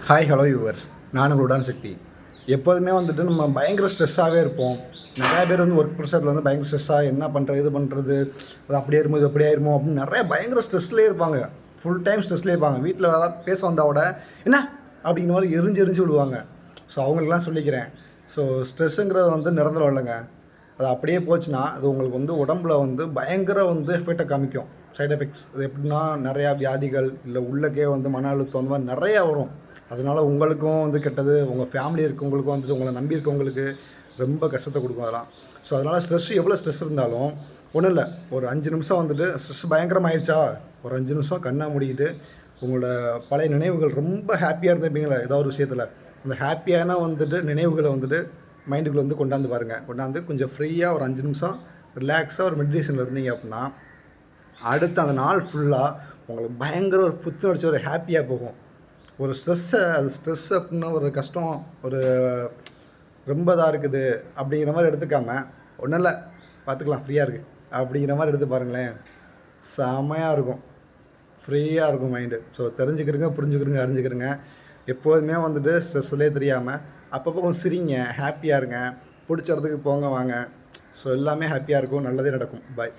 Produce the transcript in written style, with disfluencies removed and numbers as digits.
Hi hello viewers, நான் உங்களுடன் சக்தி. எப்போதுமே வந்துட்டு நம்ம பயங்கர ஸ்ட்ரெஸ்ஸாகவே இருப்போம். நிறையா பேர் வந்து ஒர்க் ப்ரெஷரில் வந்து பயங்கர ஸ்ட்ரெஸ்ஸாக என்ன பண்ணுறது இது பண்ணுறது, அது அப்படியே இருமோ இது அப்படியே ஆயிருமோ அப்படின்னு நிறைய பயங்கர ஸ்ட்ரெஸ்லேயே இருப்பாங்க. ஃபுல் டைம் ஸ்ட்ரெஸ்லேயே இருப்பாங்க. வீட்டில் ஏதாவது பேச வந்தால் கூட என்ன அப்படிங்கிற மாதிரி எரிஞ்சு எரிஞ்சு விடுவாங்க. ஸோ அவங்களுக்குலாம் சொல்லிக்கிறேன். ஸோ ஸ்ட்ரெஸ்ஸுங்கிறது வந்து நிரந்தரம் இல்லைங்க. அது அப்படியே போச்சுன்னா அது உங்களுக்கு வந்து உடம்புல வந்து பயங்கர வந்து எஃபெக்டை காமிக்கும். சைட் எஃபெக்ட்ஸ் அது எப்படின்னா நிறையா வியாதிகள் இல்லை உள்ளக்கே வந்து மன அழுத்தம் அந்த மாதிரி நிறையா வரும். அதனால் உங்களுக்கும் வந்து கெட்டது, உங்கள் ஃபேமிலி இருக்கவங்களுக்கும் வந்துட்டு உங்களை நம்பி இருக்கவங்களுக்கு ரொம்ப கஷ்டத்தை கொடுக்கும் அதெல்லாம். ஸோ அதனால் எவ்வளோ ஸ்ட்ரெஸ் இருந்தாலும் ஒன்றும் இல்லை, ஒரு 5 நிமிஷம் வந்துட்டு ஸ்ட்ரெஸ் பயங்கரமாகிடுச்சா ஒரு 5 நிமிஷம் கண்ணை மூடிக்கிட்டு உங்களோட பழைய நினைவுகள் ரொம்ப ஹாப்பியாக இருந்திருப்பீங்களா ஏதோ ஒரு விஷயத்தில், அந்த ஹாப்பியான வந்துட்டு நினைவுகளை வந்துட்டு மைண்டுக்குள்ளே வந்து கொண்டாந்து பாருங்கள். கொண்டாந்து கொஞ்சம் ஃப்ரீயாக ஒரு 5 நிமிஷம் ரிலாக்ஸாக ஒரு மெடிடேஷனில் இருந்தீங்க அப்படின்னா அடுத்த அந்த நாள் ஃபுல்லாக உங்களுக்கு பயங்கர ஒரு புத்துணர்ச்சி ஒரு ஹாப்பியாக போகும். ஒரு ஸ்ட்ரெஸ் அப்படின்னா ஒரு கஷ்டம், ஒரு ரொம்ப இதாக இருக்குது அப்படிங்கிற மாதிரி எடுத்துக்காமல் ஒன்றும் இல்லை பார்த்துக்கலாம் ஃப்ரீயாக இருக்குது அப்படிங்கிற மாதிரி எடுத்து பாருங்களேன், செமையாக இருக்கும், ஃப்ரீயாக இருக்கும் மைண்டு. ஸோ தெரிஞ்சுக்கிறங்க, புரிஞ்சுக்கிறங்க, அறிஞ்சுக்கிறங்க. எப்போதுமே வந்துட்டு ஸ்ட்ரெஸ்லேயே தெரியாமல் அப்பப்போ கொஞ்சம் சிரிங்க, ஹாப்பியாக இருங்க, பிடிச்ச இடத்துக்கு போங்க வாங்க. ஸோ எல்லாமே ஹாப்பியாக இருக்கும், நல்லதே நடக்கும். பாய்.